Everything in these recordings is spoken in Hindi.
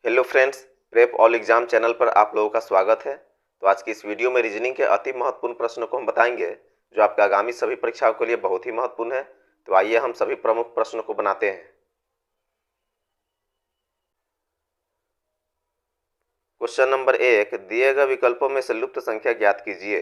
Hello friends, prep all exam channel पर आप लोगों का स्वागत है। तो आज की इस वीडियो में रीजनिंग के अति महत्वपूर्ण प्रश्नों को हम बताएंगे जो आपके आगामी सभी परीक्षाओं के लिए बहुत ही महत्वपूर्ण है। तो आइए हम सभी प्रमुख प्रश्नों को बनाते हैं। क्वेश्चन नंबर 1, दिए गए विकल्पों में से लुप्त संख्या ज्ञात कीजिए।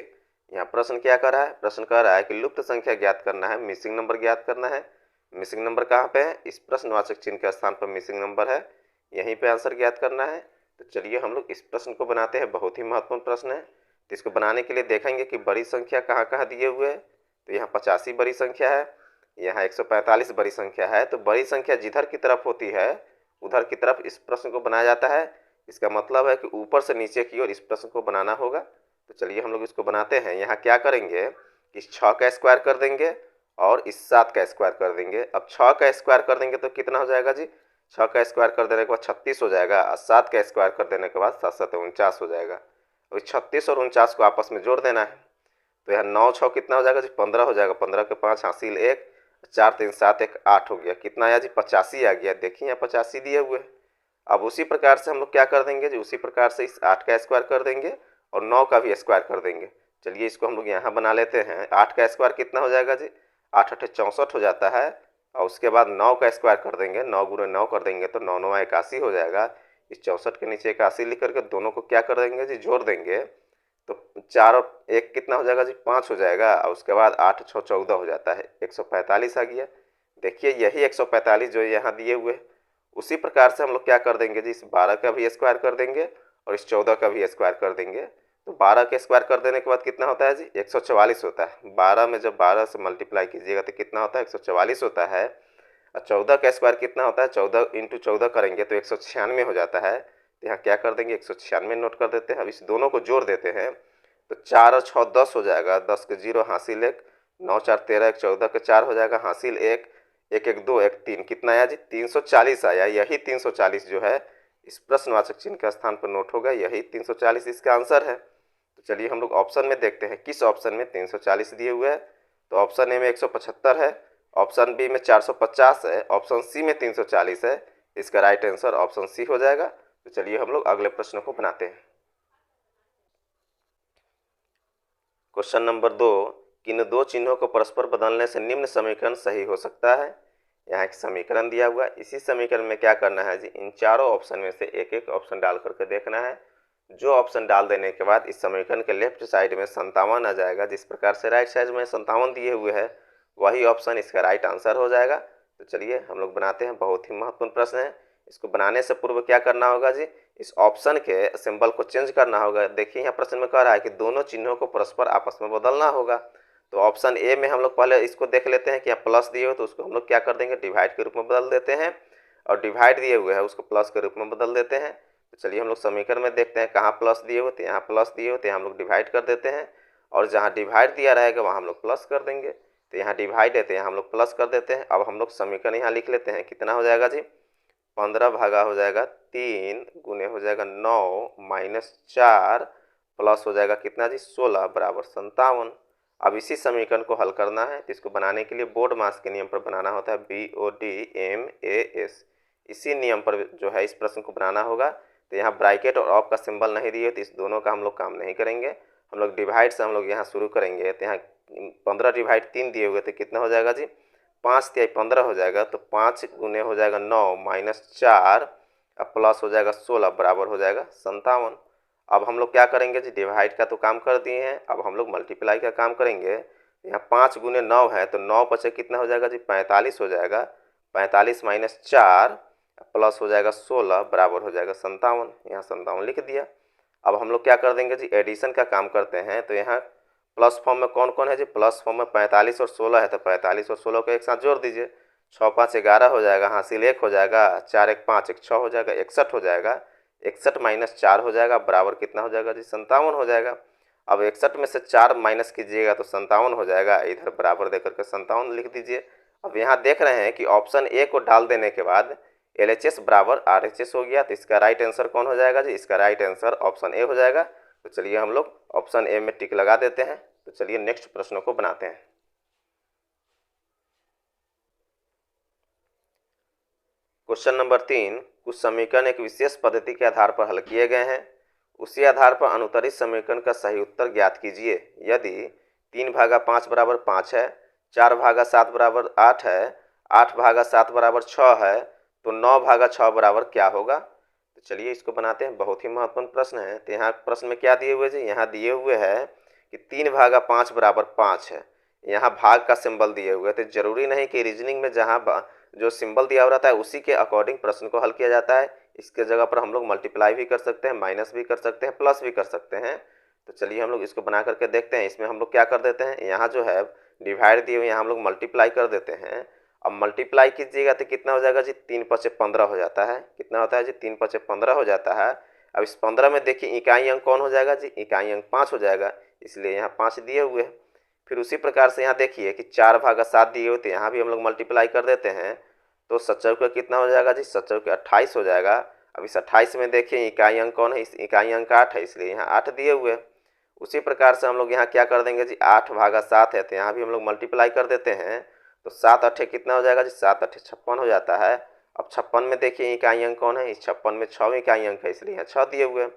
यहाँ प्रश्न क्या कर रहा है? प्रश्न कह रहा है कि लुप्त संख्या ज्ञात करना है, मिसिंग नंबर ज्ञात करना है। मिसिंग नंबर कहाँ पे है? इस प्रश्नवाचक चिन्ह के स्थान पर मिसिंग नंबर है, यहीं पे आंसर ज्ञात करना है। तो चलिए हम लोग इस प्रश्न को बनाते हैं। बहुत ही महत्वपूर्ण प्रश्न है। तो इसको बनाने के लिए देखेंगे कि बड़ी संख्या कहाँ कहाँ दिए हुए हैं। तो यहाँ 85 बड़ी संख्या है, यहाँ 145 बड़ी संख्या है। तो बड़ी संख्या जिधर की तरफ होती है उधर की तरफ इस प्रश्न को बनाया जाता है। इसका मतलब है कि ऊपर से नीचे की ओर इस प्रश्न को बनाना होगा। तो चलिए हम लोग इसको बनाते हैं। यहाँ क्या करेंगे, इस 6 का स्क्वायर कर देंगे और इस 7 का स्क्वायर कर देंगे। अब 6 का स्क्वायर कर देंगे तो कितना हो जाएगा जी? 6 का स्क्वायर कर देने के बाद 36 हो जाएगा और 7 का स्क्वायर कर देने के बाद 7 7 49 हो जाएगा। अब 36 और 49 को आपस में जोड़ देना है। तो यहाँ 9 6 कितना हो जाएगा जी? 15 हो जाएगा। 15 के 5 हासिल 1, 4 3 7 1 8 हो गया। कितना आया जी? 85 आ गया। देखिए यहाँ 85 दिए हुए। अब उसी प्रकार से हम लोग क्या कर देंगे जी? उसी प्रकार से इस 8 का स्क्वायर कर देंगे और 9 का भी स्क्वायर कर देंगे। चलिए इसको हम लोग यहाँ बना लेते हैं। 8 का स्क्वायर कितना हो जाएगा जी? 8 8 64 हो जाता है। और उसके बाद 9 का स्क्वायर कर देंगे, 9 गुणे 9 कर देंगे तो 9 9 81 हो जाएगा। इस 64 के नीचे 81 लिख करके दोनों को क्या कर देंगे जी? जोड़ देंगे। तो 4 और 1 कितना हो जाएगा जी? 5 हो जाएगा। और उसके बाद 8 6 14 हो जाता है, 145 आ गया। देखिए यही 145 जो यहाँ दिए हुए। उसी प्रकार से हम लोग क्या कर देंगे जी? इस 12 का भी स्क्वायर कर देंगे और इस 14 का भी स्क्वायर कर देंगे। तो 12 का स्क्वायर कर देने के बाद कितना होता है जी? 144 होता है। 12 में जब 12 से मल्टीप्लाई कीजिएगा तो कितना होता है? 144 होता है। और 14 का स्क्वायर कितना होता है? 14 इंटू 14 करेंगे तो 196 हो जाता है। तो यहाँ क्या कर देंगे? 196 नोट कर देते हैं। अब इस दोनों को जोड़ देते हैं तो 4 और 6 10 हो जाएगा। 10 के 0 हासिल 1, 9 4 13, 1 14 के 4 हो जाएगा हासिल 1, 1 1 2 1 3। कितना आया जी? 340 आया। यही 340 जो है इस प्रश्नवाचक चिन्ह के स्थान पर नोट होगा। यही 340 इसका आंसर है। तो चलिए हम लोग ऑप्शन में देखते हैं किस ऑप्शन में 340 दिए हुए हैं। तो ऑप्शन ए में 175 है, ऑप्शन बी में 450 है, ऑप्शन सी में 340 है। इसका राइट आंसर ऑप्शन सी हो जाएगा। तो चलिए हम लोग अगले प्रश्न को बनाते हैं। क्वेश्चन नंबर 2, किन दो चिन्हों को परस्पर बदलने से निम्न समीकरण सही हो सकता है। यहाँ एक समीकरण दिया हुआ है। इसी समीकरण में क्या करना है जी? इन चारों ऑप्शन में से एक एक ऑप्शन डाल करके देखना है। जो ऑप्शन डाल देने के बाद इस समीकरण के लेफ्ट साइड में 57 आ जाएगा। जिस प्रकार से राइट साइड में 57 दिए हुए हैं वही ऑप्शन इसका राइट आंसर हो जाएगा। तो चलिए हम लोग बनाते हैं। बहुत ही महत्वपूर्ण प्रश्न है। इसको बनाने से पूर्व क्या करना होगा जी? इस ऑप्शन के सिंबल को चेंज करना होगा। देखिए यहाँ प्रश्न में कह रहा है कि दोनों चिन्हों को परस्पर आपस में बदलना होगा। तो ऑप्शन ए में हम लोग पहले इसको देख लेते हैं कि यहाँ प्लस दिए हो तो उसको हम लोग क्या कर देंगे? डिवाइड के रूप में बदल देते हैं। और डिवाइड दिए हुए हैं उसको प्लस के रूप में बदल देते हैं। तो चलिए हम लोग समीकरण में देखते हैं कहाँ प्लस दिए होते हैं। यहाँ प्लस दिए होते हैं, हम लोग डिवाइड कर देते हैं। और जहाँ डिवाइड दिया रहेगा वहाँ हम लोग प्लस कर देंगे। तो यहाँ डिवाइड है तो यहाँ हम लोग प्लस कर देते हैं। अब हम लोग समीकरण यहाँ लिख लेते हैं। कितना हो जाएगा जी? 15 भागा हो जाएगा 3 गुने हो जाएगा 9 माइनस 4 प्लस हो जाएगा कितना जी? 16 बराबर 57। अब इसी समीकरण को हल करना है। तो इसको बनाने के लिए बोर्ड मास के नियम पर बनाना होता है, BODMAS। इसी नियम पर जो है इस प्रश्न को बनाना होगा। तो यहाँ ब्रैकेट और ऑफ का सिंबल नहीं दिए तो इस दोनों का हम लोग काम नहीं करेंगे। हम लोग डिवाइड से हम लोग यहाँ शुरू करेंगे। तो यहाँ 15 डिवाइड 3 दिए हुए थे, कितना हो जाएगा जी? 5 तिहाई 15 हो जाएगा। तो 5 गुने हो जाएगा 9 माइनस 4 अब प्लस हो जाएगा 16 बराबर हो जाएगा 57। अब हम लोग क्या करेंगे जी? डिवाइड का तो काम कर दिए हैं, अब हम लोग मल्टीप्लाई का काम करेंगे। यहाँ 5 गुने 9 है तो 9 बचे कितना हो जाएगा जी? 45 हो जाएगा। 45 माइनस 4 प्लस हो जाएगा 16 बराबर हो जाएगा 57। यहाँ 57 लिख दिया। अब हम लोग क्या कर देंगे जी? एडिशन का काम करते हैं। तो यहाँ प्लस फॉर्म में कौन कौन है जी? प्लस फॉर्म में 45 और 16 है तो 45 और 16 को एक साथ जोड़ दीजिए। 6 5 11 हो जाएगा, हासिल 1 हो जाएगा, 4 1 5 1 6 हो जाएगा, 61 हो जाएगा। 61 माइनस 4 हो जाएगा बराबर कितना हो जाएगा जी? 57 हो जाएगा। अब 61 में से 4 माइनस कीजिएगा तो 57 हो जाएगा। इधर बराबर देकर के 57 लिख दीजिए। अब यहाँ देख रहे हैं कि ऑप्शन ए को डाल देने के बाद LHS बराबर RHS हो गया। तो इसका राइट आंसर कौन हो जाएगा जी? इसका राइट आंसर ऑप्शन ए हो जाएगा। तो चलिए हम लोग ऑप्शन ए में टिक लगा देते हैं। तो चलिए नेक्स्ट प्रश्नों को बनाते हैं। क्वेश्चन नंबर 3, कुछ समीकरण एक विशेष पद्धति के आधार पर हल किए गए हैं, उसी आधार पर अनुत्तरित समीकरण का सही उत्तर ज्ञात कीजिए। यदि 3/5 बराबर 5 है, 4/7 बराबर 8 है, 8/7 बराबर 6 है, तो 9/6 बराबर क्या होगा? तो चलिए इसको बनाते हैं। बहुत ही महत्वपूर्ण प्रश्न है। तो यहाँ प्रश्न में क्या दिए हुए जी? यहाँ दिए हुए है कि 3/5 बराबर 5 है। यहाँ भाग का सिंबल दिए हुए, तो जरूरी नहीं कि रीजनिंग में जहाँ जो सिंबल दिया हुआ रहता है उसी के अकॉर्डिंग प्रश्न को हल किया जाता है। इसके जगह पर हम लोग मल्टीप्लाई भी कर सकते हैं, माइनस भी कर सकते हैं, प्लस भी कर सकते हैं। तो चलिए हम लोग इसको बना करके देखते हैं। इसमें हम लोग क्या कर देते हैं, यहाँ जो है डिवाइड दिए हुए, यहाँ हम लोग मल्टीप्लाई कर देते हैं। अब मल्टीप्लाई कीजिएगा तो कितना हो जाएगा जी? 3×5 = 15 हो जाता है। कितना होता है जी? 3×5 = 15 हो जाता है। अब इस 15 में देखिए इकाई अंक कौन हो जाएगा जी? इकाई अंक 5 हो जाएगा, इसलिए यहाँ 5 दिए हुए हैं। फिर उसी प्रकार से यहाँ देखिए कि 4/7 दिए हुए थे, यहाँ भी हम लोग मल्टीप्लाई कर देते हैं। तो 7×4 कितना हो जाएगा जी? 7×4 28 हो जाएगा। अब इस 28 में देखिए इकाई अंक कौन है? इस इकाई अंक 8 है, इसलिए यहाँ 8 दिए हुए हैं। उसी प्रकार से हम लोग यहाँ क्या कर देंगे जी? 8/7 है, तो यहाँ भी हम लोग मल्टीप्लाई कर देते हैं। तो 7×8 कितना हो जाएगा जी? 7×8 56 हो जाता है। अब 56 में देखिए इकाई अंक कौन है? इस 56 में 6 इकाई अंक है, इसलिए यहाँ 6 दिए हुए हैं।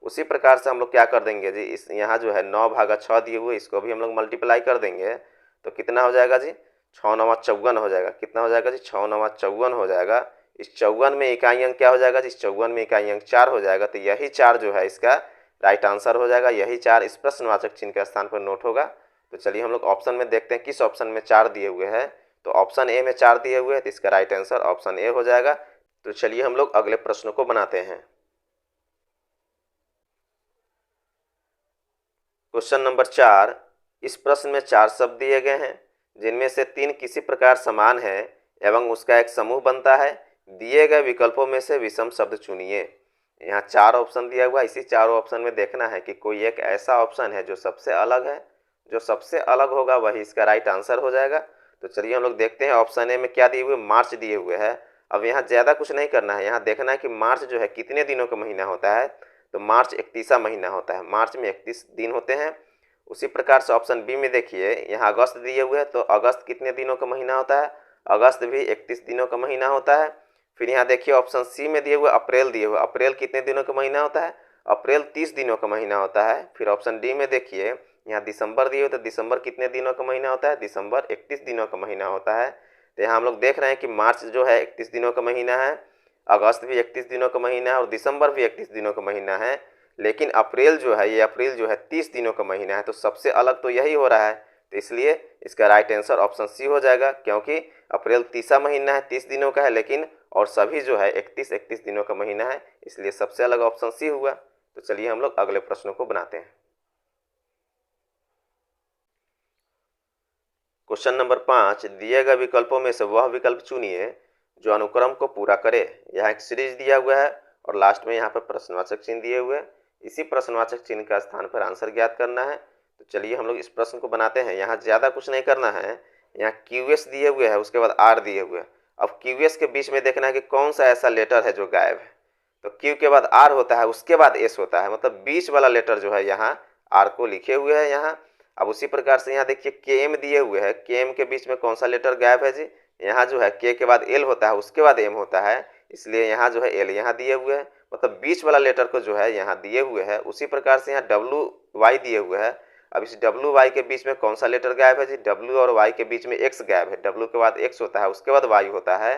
उसी प्रकार से हम लोग क्या कर देंगे जी? इस यहाँ जो है 9/6 दिए हुए, इसको भी हम लोग मल्टीप्लाई कर देंगे। तो कितना हो जाएगा जी? 6×9 = 54 हो जाएगा। कितना हो जाएगा जी? 6×9 = 54 हो जाएगा। इस 54 में इकाई अंक क्या हो जाएगा जी? इस 54 में इकाई अंक 4 हो जाएगा। तो यही 4 जो है इसका राइट आंसर हो जाएगा। यही 4 इस प्रश्नवाचक चिन्ह के स्थान पर नोट होगा। तो चलिए हम लोग ऑप्शन में देखते हैं किस ऑप्शन में 4 दिए हुए हैं। तो ऑप्शन ए में 4 दिए हुए हैं, तो इसका राइट आंसर ऑप्शन ए हो जाएगा। तो चलिए हम लोग अगले प्रश्न को बनाते हैं। Question number 4। इस प्रश्न में 4 शब्द दिए गए हैं, जिनमें से 3 किसी प्रकार समान है एवं उसका एक समूह बनता है। दिए गए विकल्पों में से विषम शब्द चुनिए। यहाँ 4 ऑप्शन दिया हुआ है। इसी चारों ऑप्शन में देखना है कि कोई एक ऐसा ऑप्शन है जो सबसे अलग है। जो सबसे अलग होगा वही इसका राइट आंसर हो जाएगा। तो चलिए हम लोग देखते हैं ऑप्शन ए में क्या दिए हुए? मार्च दिए हुए हैं। अब यहाँ ज़्यादा कुछ नहीं करना है, यहाँ देखना है कि मार्च जो है कितने दिनों का महीना होता है। तो मार्च 31वां महीना होता है। मार्च में 31 दिन होते हैं। उसी प्रकार से ऑप्शन बी में देखिए, यहाँ अगस्त दिए हुए हैं, तो अगस्त कितने दिनों का महीना होता है? अगस्त भी 31 दिनों का महीना होता है। फिर यहाँ देखिए ऑप्शन सी में दिए हुए अप्रैल दिए हुए, अप्रैल कितने दिनों का महीना होता है? अप्रैल 30 दिनों का महीना होता है। फिर ऑप्शन डी में देखिए यहाँ दिसंबर दिए हुए, तो दिसंबर कितने दिनों का महीना होता है? दिसंबर 31 दिनों का महीना होता है। तो यहाँ हम लोग देख रहे हैं कि मार्च जो है 31 दिनों का महीना है, अगस्त भी 31 दिनों का महीना है और दिसंबर भी 31 दिनों का महीना है। लेकिन अप्रैल जो है, ये अप्रैल जो है 30 दिनों का महीना है। तो सबसे अलग तो यही हो रहा है। तो इसलिए इसका राइट आंसर ऑप्शन सी हो जाएगा, क्योंकि अप्रैल 30वां महीना है, 30 दिनों का है, लेकिन और सभी जो है 31 दिनों का महीना है, इसलिए सबसे अलग ऑप्शन सी हुआ। तो चलिए हम लोग अगले प्रश्नों को बनाते हैं। Question number 5। दिए गए विकल्पों में से वह विकल्प चुनिए जो अनुक्रम को पूरा करे। यहाँ एक सीरीज दिया हुआ है और लास्ट में यहाँ पर प्रश्नवाचक चिन्ह दिए हुए हैं। इसी प्रश्नवाचक चिन्ह का स्थान पर आंसर ज्ञात करना है। तो चलिए हम लोग इस प्रश्न को बनाते हैं। यहाँ ज़्यादा कुछ नहीं करना है। यहाँ QS दिए हुए है, उसके बाद R दिए हुए हैं। अब QS के बीच में देखना है कि कौन सा ऐसा लेटर है जो गायब है। तो Q के बाद R होता है, उसके बाद S होता है, मतलब बीच वाला लेटर जो है यहाँ R को लिखे हुए है यहाँ। अब उसी प्रकार से यहाँ देखिए KM दिए हुए हैं, KM के बीच में कौन सा लेटर गायब है जी? यहाँ जो है K के बाद L होता है, उसके बाद M होता है, इसलिए यहाँ जो है L यहाँ दिए हुए हैं, मतलब बीच वाला लेटर को जो है यहाँ दिए हुए हैं। उसी प्रकार से यहाँ WY दिए हुए हैं। अब इस WY के बीच में कौन सा लेटर गायब है जी? W और Y के बीच में X गायब है। W के बाद X होता है, उसके बाद Y होता है।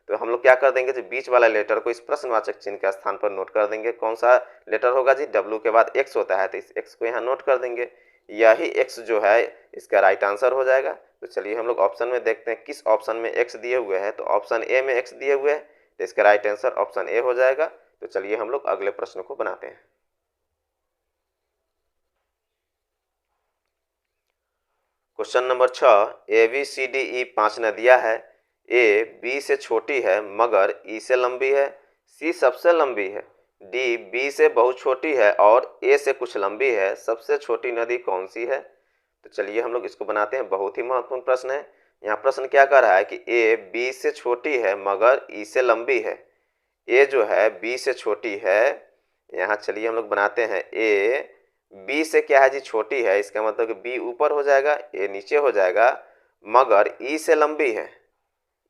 तो हम लोग क्या कर देंगे जी? बीच वाला लेटर को इस प्रश्नवाचक चिन्ह के स्थान पर नोट कर देंगे। कौन सा लेटर होगा जी? W के बाद X होता है, तो इस X को यहाँ नोट कर देंगे। यही X जो है इसका राइट आंसर हो जाएगा। तो चलिए हम लोग ऑप्शन में देखते हैं किस ऑप्शन में X दिए हुए हैं। तो ऑप्शन ए में X दिए हुए हैं, तो इसका राइट आंसर ऑप्शन ए हो जाएगा। तो चलिए हम लोग अगले प्रश्न को बनाते हैं। Question number 6। ABCDE 5 नदियाँ है। A B से छोटी है मगर E से लंबी है। C सबसे लंबी है। D B से बहुत छोटी है और A से कुछ लंबी है। सबसे छोटी नदी कौन सी है? तो चलिए हम लोग इसको बनाते हैं। बहुत ही महत्वपूर्ण प्रश्न है। यहाँ प्रश्न क्या कर रहा है कि A B से छोटी है मगर E से लंबी है। A जो है B से छोटी है। यहाँ चलिए हम लोग बनाते हैं। A B से क्या है जी? छोटी है, इसका मतलब कि B ऊपर हो जाएगा, A नीचे हो जाएगा, मगर E से लंबी है।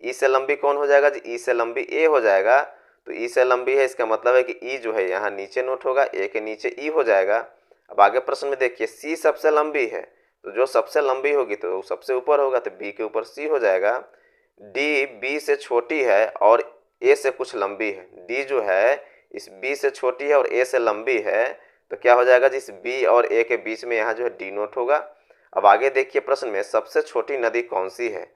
E से लंबी कौन हो जाएगा जी? E से लंबी A हो जाएगा। तो ई से लंबी है, इसका मतलब है कि ई जो है यहाँ नीचे नोट होगा, ए के नीचे ई हो जाएगा। अब आगे प्रश्न में देखिए सी सबसे लंबी है, तो जो सबसे लंबी होगी तो वो सबसे ऊपर होगा, तो बी के ऊपर सी हो जाएगा। डी बी से छोटी है और ए से कुछ लंबी है, डी जो है इस बी से छोटी है और ए से लंबी है, तो क्या हो जाएगा जिस बी और ए के बीच में यहाँ जो है डी नोट होगा। अब आगे देखिए प्रश्न में सबसे छोटी नदी कौन सी है,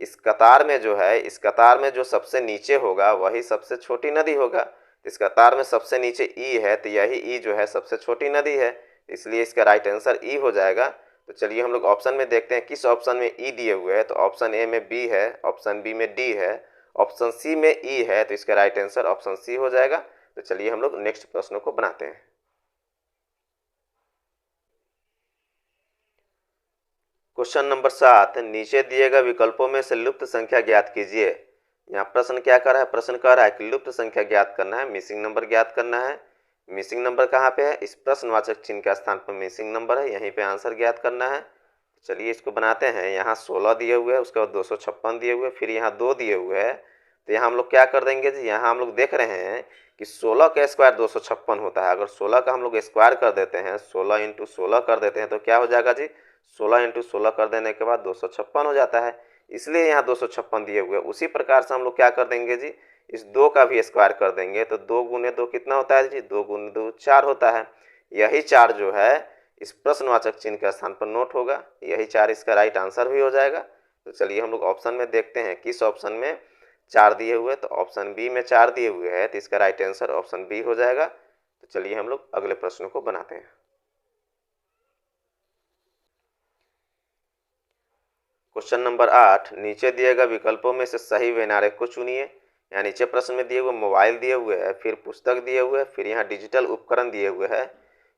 इस कतार में जो है, इस कतार में जो सबसे नीचे होगा वही सबसे छोटी नदी होगा। इस कतार में सबसे नीचे ई है, तो यही ई जो है सबसे छोटी नदी है, इसलिए इसका राइट आंसर ई हो जाएगा। तो चलिए हम लोग ऑप्शन में देखते हैं किस ऑप्शन में ई दिए हुए हैं। तो ऑप्शन ए में बी है, ऑप्शन बी में डी है, ऑप्शन सी में ई है, तो इसका राइट आंसर ऑप्शन सी हो जाएगा। तो चलिए हम लोग नेक्स्ट प्रश्नों को बनाते हैं। क्वेश्चन नंबर 7, नीचे दिए गए विकल्पों में से लुप्त संख्या ज्ञात कीजिए। यहाँ प्रश्न क्या कर रहा है, प्रश्न कह रहा है कि लुप्त संख्या ज्ञात करना है, मिसिंग नंबर ज्ञात करना है। मिसिंग नंबर कहाँ पे है, इस प्रश्नवाचक चिन्ह के स्थान पर मिसिंग नंबर है, यहीं पे आंसर ज्ञात करना है। चलिए इसको बनाते हैं। यहाँ 16 दिए हुए हैं, उसके बाद 256 दिए हुए, फिर यहाँ 2 दिए हुए हैं। तो यहाँ हम लोग क्या कर देंगे जी, यहाँ हम लोग देख रहे हैं कि 16 का स्क्वायर 256 होता है। अगर 16 का हम लोग स्क्वायर कर देते हैं, 16 इंटू 16 कर देते हैं, तो क्या हो जाएगा जी, 16 इंटू 16 कर देने के बाद 256 हो जाता है, इसलिए यहाँ 256 दिए हुए। उसी प्रकार से हम लोग क्या कर देंगे जी, इस 2 का भी स्क्वायर कर देंगे, तो 2 गुने 2 कितना होता है जी, 2 गुने 2 4 होता है। यही 4 जो है इस प्रश्नवाचक चिन्ह के स्थान पर नोट होगा, यही 4 इसका राइट आंसर भी हो जाएगा। तो चलिए हम लोग ऑप्शन में देखते हैं किस ऑप्शन में 4 दिए हुए, तो ऑप्शन बी में 4 दिए हुए हैं, तो इसका राइट आंसर ऑप्शन बी हो जाएगा। तो चलिए हम लोग अगले प्रश्न को बनाते हैं। क्वेश्चन नंबर 8, नीचे दिए गए विकल्पों में से सही वेनारेक को चुनिए। यहाँ नीचे प्रश्न में दिए हुए मोबाइल दिए हुए हैं, फिर पुस्तक दिए हुए हैं, फिर यहाँ डिजिटल उपकरण दिए हुए हैं।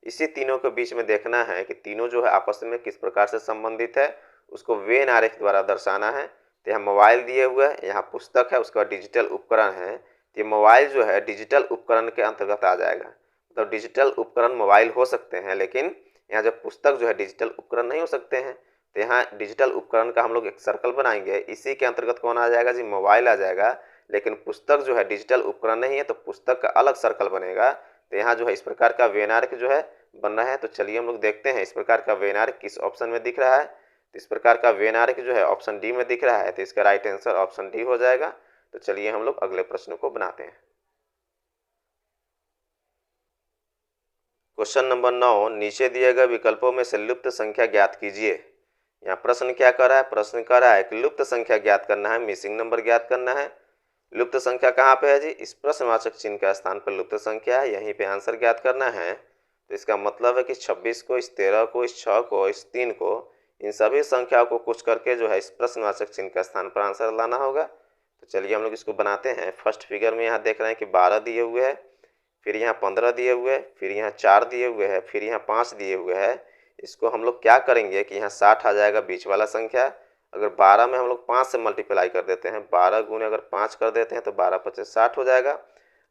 इसी तीनों के बीच में देखना है कि तीनों जो है आपस में किस प्रकार से संबंधित है, उसको वेन आरेख द्वारा दर्शाना है। तो यहाँ मोबाइल दिए हुए हैं, यहाँ पुस्तक है, उसके बाद डिजिटल उपकरण है। तो ये मोबाइल जो है डिजिटल उपकरण के अंतर्गत आ जाएगा, मतलब डिजिटल उपकरण मोबाइल हो सकते हैं, लेकिन यहाँ जब पुस्तक जो है डिजिटल उपकरण नहीं हो सकते हैं। तो यहाँ डिजिटल उपकरण का हम लोग एक सर्कल बनाएंगे, इसी के अंतर्गत कौन आ जाएगा जी, मोबाइल आ जाएगा। लेकिन पुस्तक जो है डिजिटल उपकरण नहीं है, तो पुस्तक का अलग सर्कल बनेगा। तो यहाँ जो है इस प्रकार का वेन आर्क जो है बन रहा है। तो चलिए हम लोग देखते हैं इस प्रकार का वेन आर्क किस ऑप्शन में दिख रहा है। तो इस प्रकार का वेन आर्क जो है ऑप्शन डी में दिख रहा है, तो इसका राइट आंसर ऑप्शन डी हो जाएगा। तो चलिए हम लोग अगले प्रश्न को बनाते हैं। क्वेश्चन नंबर 9, नीचे दिए गए विकल्पों में से लुप्त संख्या ज्ञात कीजिए। यहाँ प्रश्न क्या कर रहा है, प्रश्न कर रहा है कि लुप्त संख्या ज्ञात करना है, मिसिंग नंबर ज्ञात करना है। लुप्त संख्या कहाँ पे है जी, इस प्रश्नवाचक चिन्ह के स्थान पर लुप्त संख्या है, यहीं पे आंसर ज्ञात करना है। तो इसका मतलब है कि 26 को, इस 13 को, इस 6 को, इस 3 को, इन सभी संख्याओं को कुछ करके जो है इस प्रश्नवाचक चिन्ह के स्थान पर आंसर लाना होगा। तो चलिए हम लोग इसको बनाते हैं। फर्स्ट फिगर में यहाँ देख रहे हैं कि 12 दिए हुए हैं, फिर यहाँ 15 दिए हुए हैं, फिर यहाँ 4 दिए हुए हैं, फिर यहाँ 5 दिए हुए हैं। इसको हम लोग क्या करेंगे कि यहाँ 60 आ जाएगा बीच वाला संख्या। अगर 12 में हम लोग 5 से मल्टीप्लाई कर देते हैं, 12 गुने अगर 5 कर देते हैं तो 12 पचे 60 हो जाएगा।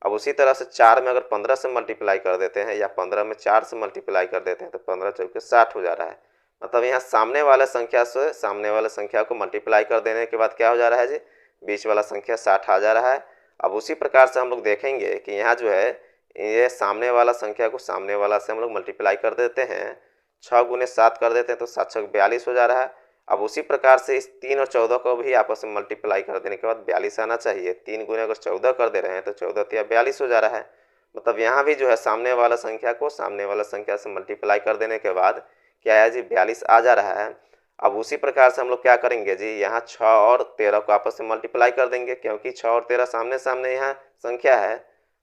अब उसी तरह से 4 में अगर 15 से मल्टीप्लाई कर देते हैं, या 15 में 4 से मल्टीप्लाई कर देते हैं, तो 15 चौके 60 हो जा रहा है। मतलब यहाँ सामने वाले संख्या से सामने वाले संख्या को मल्टीप्लाई कर देने के बाद क्या हो जा रहा है जी, बीच वाला संख्या 60 आ जा रहा है। अब उसी प्रकार से हम लोग देखेंगे कि यहाँ जो है ये सामने वाला संख्या को सामने वाला से हम लोग मल्टीप्लाई कर देते हैं, 6 गुने 7 कर देते हैं, तो 7 छक 42 हो जा रहा है। अब उसी प्रकार से इस 3 और 14 को भी आपस में मल्टीप्लाई कर देने के बाद 42 आना चाहिए। 3 गुने अगर 14 कर दे रहे हैं तो 14 तिया 42 हो जा रहा है। मतलब यहाँ भी जो है सामने वाला संख्या को सामने वाला संख्या से मल्टीप्लाई कर देने के बाद क्या है जी, 42 आ जा रहा है। अब उसी प्रकार से हम लोग क्या करेंगे जी, यहाँ 6 और 13 को आपस में मल्टीप्लाई कर देंगे, क्योंकि 6 और 13 सामने सामने यहाँ संख्या है।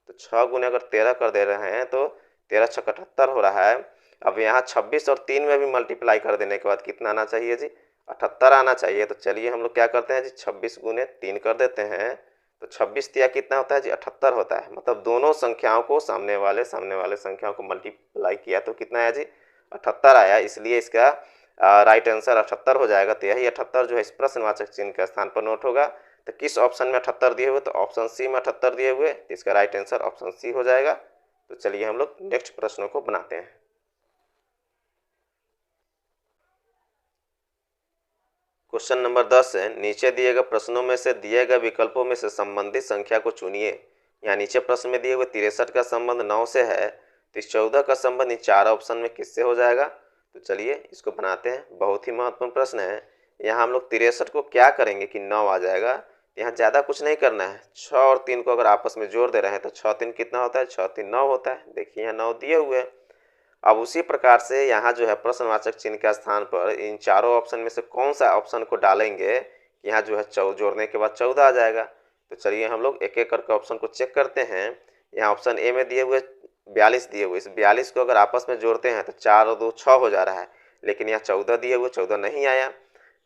तो 6 गुने अगर 13 कर दे रहे हैं तो 13 छक 78 हो रहा है। अब यहाँ 26 और 3 में भी मल्टीप्लाई कर देने के बाद कितना आना चाहिए जी, 78 आना चाहिए। तो चलिए हम लोग क्या करते हैं जी, 26 गुने 3 कर देते हैं, तो 26 तिया कितना होता है जी, 78 होता है। मतलब दोनों संख्याओं को सामने वाले संख्याओं को मल्टीप्लाई किया तो कितना आया जी, 78 आया। इसलिए इसका राइट आंसर 78 हो जाएगा। तो यही 78 जो है इस प्रश्नवाचक चिन्ह के स्थान पर नोट होगा। तो किस ऑप्शन में 78 दिए हुए, तो ऑप्शन सी में 78 दिए हुए, तो इसका राइट आंसर ऑप्शन सी हो जाएगा। तो चलिए हम लोग नेक्स्ट प्रश्नों को बनाते हैं। क्वेश्चन नंबर 10 है, नीचे दिए गए प्रश्नों में से दिए गए विकल्पों में से संबंधित संख्या को चुनिए। यहाँ नीचे प्रश्न में दिए हुए 63 का संबंध 9 से है, तो इस 14 का संबंध इन चार ऑप्शन में किससे हो जाएगा? तो चलिए इसको बनाते हैं। बहुत ही महत्वपूर्ण प्रश्न है। यहाँ हम लोग 63 को क्या करेंगे कि 9 आ जाएगा। यहाँ ज़्यादा कुछ नहीं करना है। 6 और 3 को अगर आपस में जोड़ दे रहे हैं तो 6 3 कितना होता है? 6 3 9 होता है। देखिए यहाँ 9 दिए हुए हैं। अब उसी प्रकार से यहाँ जो है प्रश्नवाचक चिन्ह के स्थान पर इन चारों ऑप्शन में से कौन सा ऑप्शन को डालेंगे, यहाँ जो है जोड़ने के बाद 14 आ जाएगा। तो चलिए हम लोग एक एक करके ऑप्शन को चेक करते हैं। यहाँ ऑप्शन ए में दिए हुए 42 दिए हुए, इस 42 को अगर आपस में जोड़ते हैं तो 4 और 2 6 हो जा रहा है, लेकिन यहाँ 14 दिए हुए, 14 नहीं आया।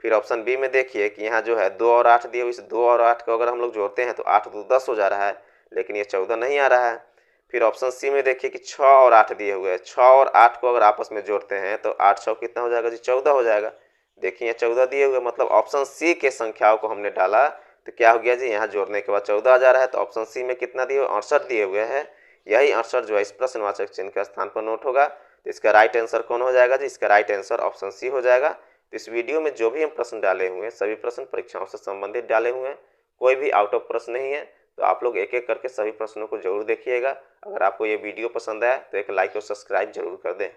फिर ऑप्शन बी में देखिए कि यहाँ जो है 2 और 8 दिए हुए, इस 2 और 8 को अगर हम लोग जोड़ते हैं तो 8 2 10 हो जा रहा है, लेकिन ये 14 नहीं आ रहा है। फिर ऑप्शन सी में देखिए कि 6 और 8 दिए हुए हैं, 6 और 8 को अगर आपस में जोड़ते हैं तो 8 6 कितना हो जाएगा जी? 14 हो जाएगा। देखिए 14 दिए हुए, मतलब ऑप्शन सी के संख्याओं को हमने डाला तो क्या हो गया जी? यहाँ जोड़ने के बाद 14 आ जा रहा है। तो ऑप्शन सी में कितना दिए हुए? 68 दिए हुए हैं। यही 68 जो है इस प्रश्नवाचक चिन्ह के स्थान पर नोट होगा। तो इसका राइट आंसर कौन हो जाएगा जी? इसका राइट आंसर ऑप्शन सी हो जाएगा। तो इस वीडियो में जो भी हम प्रश्न डाले हुए हैं सभी प्रश्न परीक्षाओं से संबंधित डाले हुए हैं, कोई भी आउट ऑफ प्रश्न नहीं है। तो आप लोग एक एक करके सभी प्रश्नों को जरूर देखिएगा। अगर आपको ये वीडियो पसंद आया तो एक लाइक और सब्सक्राइब जरूर कर दें।